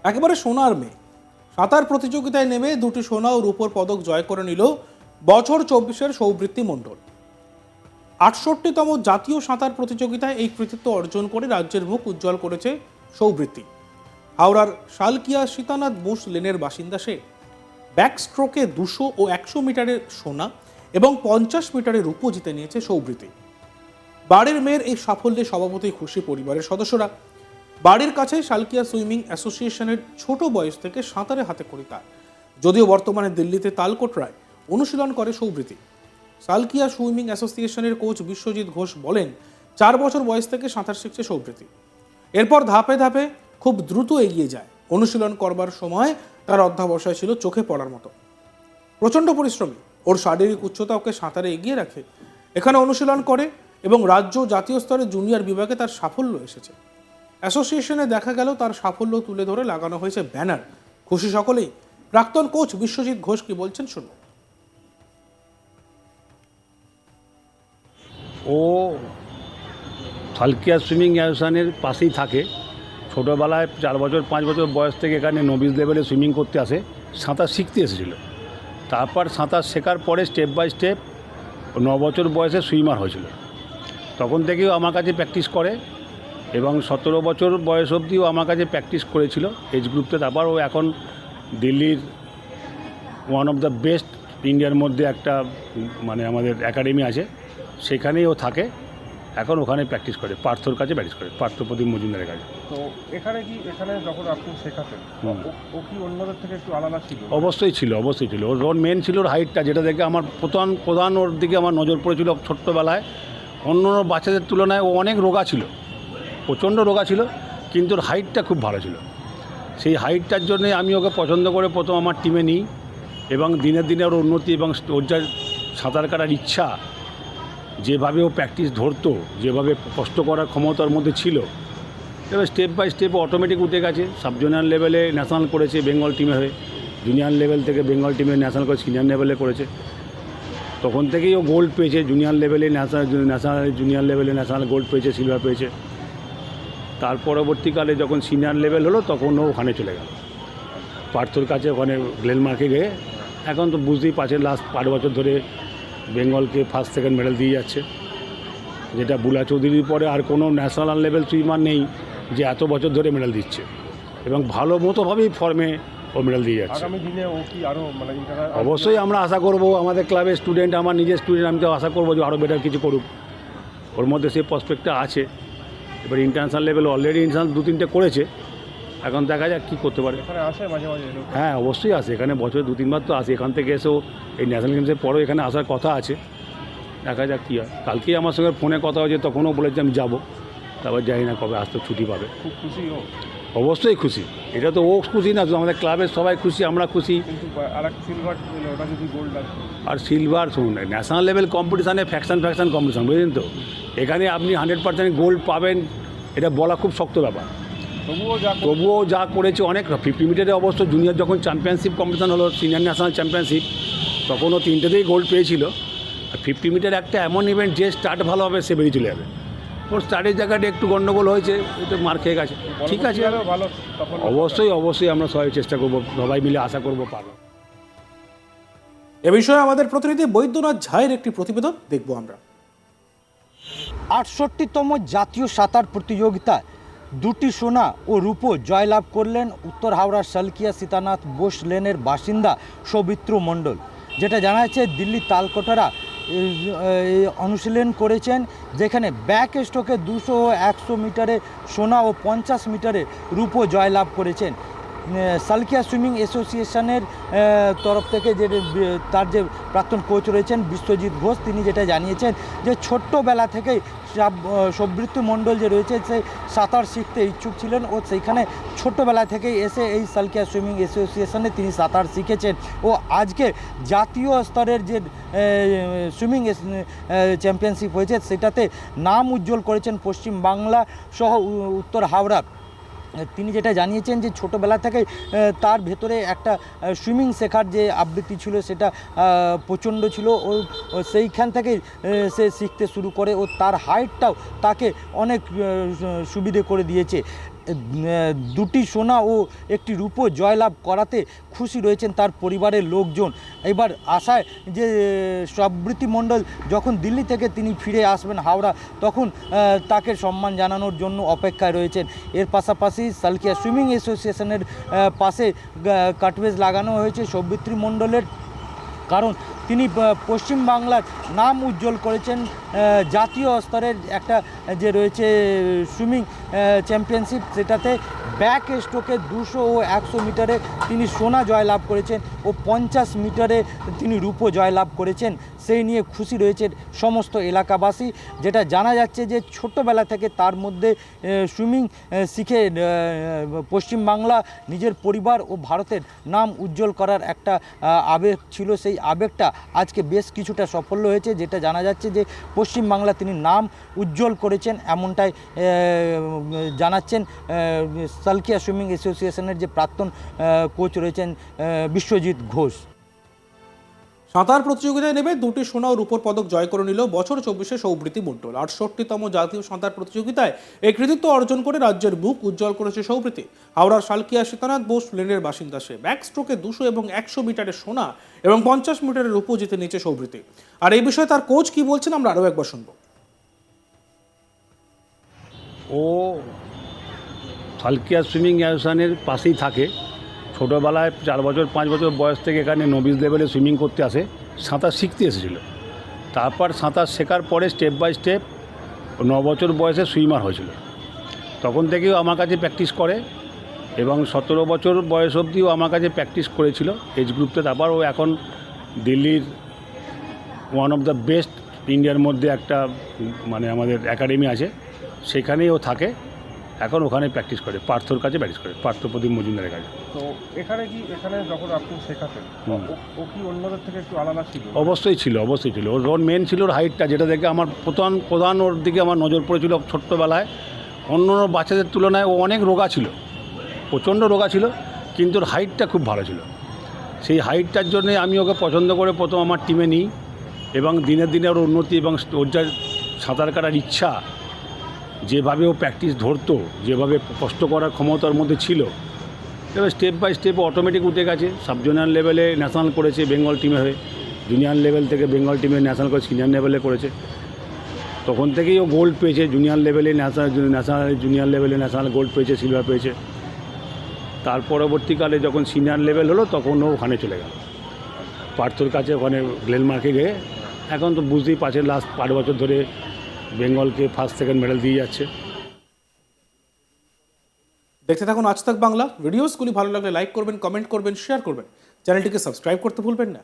একেবারে সোনার মেয়ে। সাঁতার প্রতিযোগিতায় নেমে দুটি সোনা ও রূপোর পদক জয় করে নিল বছর 24-এর সৌবৃত্তি মণ্ডল। 68তম জাতীয় সাঁতার প্রতিযোগিতায় এই কৃতিত্ব অর্জন করে রাজ্যের মুখ উজ্জ্বল করেছে সৌবৃত্তি। হাওড়ার শালকিয়া সীতানাথ বোস লেনের বাসিন্দা সে। ব্যাক স্ট্রোকে 200 ও 100 মিটারের সোনা এবং 50 মিটারের রূপো জিতে নিয়েছে সৌবৃত্তি। বাড়ির মেয়ের এই সাফল্যে স্বভাবতই খুশি পরিবারের সদস্যরা। বাড়ির কাছে শালকিয়া সুইমিং অ্যাসোসিয়েশনের ছোট বয়স থেকে সাঁতারে হাতে খড়ি তার, যদিও বর্তমানে দিল্লিতে তালকোটরায় অনুশীলন করে সৌবৃত্তি। শালকিয়া সুইমিং অ্যাসোসিয়েশনের কোচ বিশ্বজিৎ ঘোষ বলেন, 4 বছর বয়স থেকে সাঁতার শিখছে সৌবৃত্তি। এরপর ধাপে ধাপে খুব দ্রুত এগিয়ে যায়। অনুশীলন করবার সময় তার অধ্যাবসায় ছিল চোখে পড়ার মতো। প্রচণ্ড পরিশ্রমী, ওর শারীরিক উচ্চতা ওকে সাঁতারে এগিয়ে রাখে। এখানে অনুশীলন করে এবং রাজ্য জাতীয় স্তরে জুনিয়র বিভাগে তার সাফল্য এসেছে। অ্যাসোসিয়েশনে দেখা গেল তার সাফল্য তুলে ধরে লাগানো হয়েছে ব্যানার। খুশি সকলেই। প্রাক্তন কোচ বিশ্বজিৎ ঘোষ কি বলছেন শুনুন। ও শালকিয়া সুইমিং অ্যাসোসিয়েশনের পাশেই থাকে। ছোটোবেলায় 4 বছর 5 বছর বয়স থেকে এখানে নবিস লেভেলে সুইমিং করতে আসে, সাঁতার শিখতে এসেছিলো। তারপর সাঁতার শেখার পরে স্টেপ বাই স্টেপ 9 বছর বয়সে সুইমার হয়েছিল। তখন থেকেও আমার কাছে প্র্যাকটিস করে এবং 17 বছর বয়স অবধিও আমার কাছে প্র্যাকটিস করেছিল এজ গ্রুপতে। তারপর ও এখন দিল্লির ওয়ান অফ দ্য বেস্ট ইন্ডিয়ার মধ্যে একটা আমাদের একাডেমি আছে, সেখানেই ও থাকে। এখন ওখানে প্র্যাকটিস করে, পার্থর কাছে প্র্যাকটিস করে, পার্থপ্রদীপ মজুমদারের কাছে। তো এখানে যখন আপনি শেখাতেন, ও কি অন্যদের থেকে একটু আলাদা ছিল? অবশ্যই ছিল। ওর মেন ছিল ওর হাইটটা, যেটা দেখে আমার প্রধান ওর দিকে আমার নজর পড়েছিল। ছোট্টবেলায় অন্য বাচ্চাদের তুলনায় ও অনেক রোগা ছিল, প্রচণ্ড রোগা ছিল, কিন্তু ওর হাইটটা খুব ভালো ছিল। সেই হাইটটার জন্যে আমি ওকে পছন্দ করে প্রথম আমার টিমে নিই এবং দিনের দিনে ওর উন্নতি এবং ওর যা সাঁতার কাটার ইচ্ছা, যেভাবে ও প্র্যাকটিস ধরতো, যেভাবে কষ্ট করার ক্ষমতা ওর মধ্যে ছিল, এবার স্টেপ বাই স্টেপ অটোমেটিক উঠে গেছে। সাব জুনিয়র লেভেলে ন্যাশনাল করেছে বেঙ্গল টিমে হয়ে, জুনিয়র লেভেল থেকে বেঙ্গল টিমে ন্যাশনাল করে সিনিয়র লেভেলে করেছে। তখন থেকেই ও গোল্ড পেয়েছে, জুনিয়র লেভেলে জুনিয়র লেভেলে ন্যাশনাল গোল্ড পেয়েছে, সিলভার পেয়েছে। তার পরবর্তীকালে যখন সিনিয়র লেভেল হলো তখন ও ওখানে চলে গেল পার্থর কাছে, ওখানে গ্লেনমার্কে গিয়ে। এখন তো বুঝতেই পারছেন লাস্ট 5 বছর ধরে বেঙ্গলকে ফার্স্ট সেকেন্ড মেডেল দিয়ে যাচ্ছে, যেটা বুলা চৌধুরীর পরে আর কোনো ন্যাশনাল লেভেল সুইমার নেই যে এত বছর ধরে মেডেল দিচ্ছে এবং ভালো মতোভাবেই ফর্মে ও মেডেল দিয়ে যাচ্ছে। আগামী দিনে ও কি আরও অবশ্যই আমরা আশা করব, আমাদের ক্লাবের স্টুডেন্ট, আমার নিজের স্টুডেন্ট, আমি তো আশা করবো যে আরও বেটার কিছু করুক। ওর মধ্যে সেই প্রসপেক্টটা আছে। এবার ইন্টারন্যাশনাল লেভেল অলরেডি ইন্টারন্যাশনাল 2-3টে করেছে, এখন দেখা যাক কী করতে পারে। এখানে আসে মাঝে মাঝে? হ্যাঁ, অবশ্যই আসে, এখানে বছরে 2-3 বার তো আসে। এখান থেকে এসেও এই ন্যাশনাল গেমসের পরেও এখানে আসার কথা আছে, দেখা যাক কী হয়। কালকেই আমার সঙ্গে ফোনে কথা হয়েছে, তখনও বলেছে আমি যাব, তারপর জানি না কবে আসতে ছুটি পাবে। খুব খুশি ও? অবশ্যই খুশি। এটা তো ও খুশি না, আমাদের ক্লাবের সবাই খুশি, আমরা খুশি। কিন্তু আর একটা সিলভার, ওটা যদি গোল্ড আসে আর সিলভার, শুনুন, ন্যাশনাল লেভেল কম্পিটিশানে ফ্যাকশন কম্পিটিশান, বুঝলেন তো। এখানে আপনি 100% গোল্ড পাবেন, এটা বলা খুব শক্ত ব্যাপার। তবুও যা করেছে অনেক। 50 মিটারে অবশ্য জুনিয়র যখন চ্যাম্পিয়নশিপ কম্পিটিশান হলো, সিনিয়র ন্যাশনাল চ্যাম্পিয়নশিপ, তখন ও 3টেতেই গোল্ড পেয়েছিল। আর 50 মিটার একটা এমন ইভেন্ট, যে স্টার্ট ভালো হবে সে বেরিয়ে চলে যাবে। ওর স্টার্টের জায়গাটা একটু গণ্ডগোল হয়েছে, একটু মার খেয়ে গেছে, ঠিক আছে। অবশ্যই আমরা সবাই চেষ্টা করবো, সবাই মিলে আশা করবো পারবো। এ বিষয়ে আমাদের প্রতিনিধি বৈদ্যনাথ ঝায়ের একটি প্রতিবেদন দেখব আমরা। 68তম জাতীয় সাঁতার প্রতিযোগিতায় 2টি সোনা ও রূপো জয়লাভ করলেন উত্তর হাওড়ার শালকিয়া সীতানাথ বোস লেনের বাসিন্দা সৌমিত্র মণ্ডল। যেটা জানা যাচ্ছে দিল্লি তালকোটরা অনুশীলন করেছেন, যেখানে ব্যাক স্ট্রোকে 200 ও 100 মিটারে সোনা ও 50 মিটারে রূপো জয়লাভ করেছেন। শালকিয়া সুইমিং অ্যাসোসিয়েশনের তরফ থেকে তার যে প্রাক্তন কোচ রয়েছেন বিশ্বজিৎ ঘোষ, তিনি যেটা জানিয়েছেন যে ছোট্টবেলা থেকেই সৌবৃত্তি মণ্ডল যে রয়েছে সে সাঁতার শিখতে ইচ্ছুক ছিলেন ও সেইখানে ছোট্টবেলা থেকেই এসে এই শালকিয়া সুইমিং অ্যাসোসিয়েশনে তিনি সাঁতার শিখেছেন ও আজকে জাতীয় স্তরের যে সুইমিং চ্যাম্পিয়নশিপ হয়েছে সেটাতে নাম উজ্জ্বল করেছেন পশ্চিম বাংলা সহ উত্তর হাওড়া। তিনি যেটা জানিয়েছেন যে ছোটোবেলা থেকে তার ভেতরে একটা সুইমিং শেখার যে আবৃত্তি ছিল সেটা প্রচণ্ড ছিল ও সেইখান থেকেই সে শিখতে শুরু করে ও তার হাইটটাও তাকে অনেক সুবিধে করে দিয়েছে। দুটি সোনা ও একটি রূপো জয়লাভ করাতে খুশি রয়েছেন তার পরিবারের লোকজন। এবার আশায় যে সবৃতি মণ্ডল যখন দিল্লি থেকে তিনি ফিরে আসবেন হাওড়া, তখন তাকে সম্মান জানানোর জন্য অপেক্ষায় রয়েছেন। এর পাশাপাশি সালকিয়া সুইমিং অ্যাসোসিয়েশনের পাশে কাটওয়েজ লাগানো হয়েছে সবৃতি মণ্ডলের, কারণ তিনি পশ্চিমবাংলার নাম উজ্জ্বল করেছেন। জাতীয় স্তরের একটা যে রয়েছে সুইমিং চ্যাম্পিয়নশিপ, সেটাতে ব্যাক স্ট্রোকে 200 ও 100 মিটারে তিনি সোনা জয়লাভ করেছেন ও 50 মিটারে তিনি রূপো জয়লাভ করেছেন। সেই নিয়ে খুশি রয়েছেন সমস্ত এলাকাবাসী। যেটা জানা যাচ্ছে যে ছোট্টবেলা থেকে তার মধ্যে সুইমিং শিখে পশ্চিমবাংলা, নিজের পরিবার ও ভারতের নাম উজ্জ্বল করার একটা আবেগ ছিল। সেই আবেগটা আজকে বেশ কিছুটা সাফল্য হয়েছে। যেটা জানা যাচ্ছে যে পশ্চিমবাংলা তিনি নাম উজ্জ্বল করেছেন, এমনটাই জানাচ্ছেন সালকিয়া সুইমিং অ্যাসোসিয়েশনের যে প্রাক্তন কোচ রয়েছেন বিশ্বজিৎ ঘোষ। সাঁতার প্রতিযোগিতায় নেমে দুটি সোনা ও রূপোর পদক জয় করে নিল বছর 24-এ সৌবৃতি মণ্ডল। 68তম জাতীয় সাঁতার প্রতিযোগিতায় এই কৃতিত্ব অর্জন করে রাজ্যের মুখ উজ্জ্বল করেছে সৌবৃতি। হাওড়ার সালকিয়া সীতানাথ বোস লেনের বাসিন্দা সে। ব্যাক স্ট্রোকে 200 এবং 100 মিটারের সোনা এবং 50 মিটারের রূপো জিতে নিয়েছে সৌবৃতি। আর এই বিষয়ে তার কোচ কি বলছেন আমরা আরও একবার শুনবো। ও সালকিয়া সুইমিং অ্যাসোসিয়েশনের পাশেই থাকে। ছোটোবেলায় 4 বছর 5 বছর বয়স থেকে এখানে নবিস লেভেলে সুইমিং করতে আসে, সাঁতার শিখতে এসেছিল। তারপর সাঁতার শেখার পরে স্টেপ বাই স্টেপ 9 বছর বয়সে সুইমার হয়েছিল। তখন থেকেও আমার কাছে প্র্যাকটিস করে এবং 17 বছর বয়স অবধিও আমার কাছে প্র্যাকটিস করেছিল এজ গ্রুপতে। তারপর ও এখন দিল্লির ওয়ান অফ দ্য বেস্ট ইন্ডিয়ার মধ্যে একটা মানে আমাদের একাডেমি আছে, সেখানেই ও থাকে। এখন ওখানে প্র্যাকটিস করে, পার্থর কাছে প্র্যাকটিস করে, পার্থপ্রদীপ মজুমদারের কাছে। তো এখানে যখন আপনি শেখাতেন, ও কি অন্যদের থেকে একটু আলাদা ছিল? অবশ্যই ছিল। ওর মেন ছিল ওর হাইটটা, যেটা দেখে আমার প্রধান ওর দিকে আমার নজর পড়েছিল ছোট্টবেলায়। অন্য বাচ্চাদের তুলনায় ও অনেক রোগা ছিল, প্রচণ্ড রোগা ছিল, কিন্তু ওর হাইটটা খুব ভালো ছিল। সেই হাইটটার জন্যে আমি ওকে পছন্দ করে প্রথম আমার টিমে নিই এবং দিনে দিনে ওর উন্নতি এবং ওর যা সাঁতার কাটার ইচ্ছা, যেভাবে ও প্র্যাকটিস ধরতো, যেভাবে কষ্ট করার ক্ষমতা ওর মধ্যে ছিল, এবার স্টেপ বাই স্টেপ অটোমেটিক উঠে গেছে। সাব জুনিয়র লেভেলে ন্যাশনাল করেছে বেঙ্গল টিমে হয়ে, জুনিয়র লেভেল থেকে বেঙ্গল টিমে ন্যাশনাল করে সিনিয়র লেভেলে করেছে। তখন থেকেই ও গোল্ড পেয়েছে, জুনিয়র লেভেলে জুনিয়র লেভেলে ন্যাশনাল গোল্ড পেয়েছে, সিলভার পেয়েছে। তার পরবর্তীকালে যখন সিনিয়র লেভেল হলো তখন ও ওখানে চলে গেল পার্থর কাছে, ওখানে গ্লেনমার্কে গিয়ে এখন তো বুঝতেই পারছেন লাস্ট 8 বছর ধরে বেঙ্গলকে ফার্স্ট সেকেন্ড মেডেল দিয়ে যাচ্ছে। দেখতে থাকুন আজ তাক বাংলা। ভিডিওসগুলি ভালো লাগলে লাইক করবেন, কমেন্ট করবেন, শেয়ার করবেন। চ্যানেলটিকে সাবস্ক্রাইব করতে ভুলবেন না।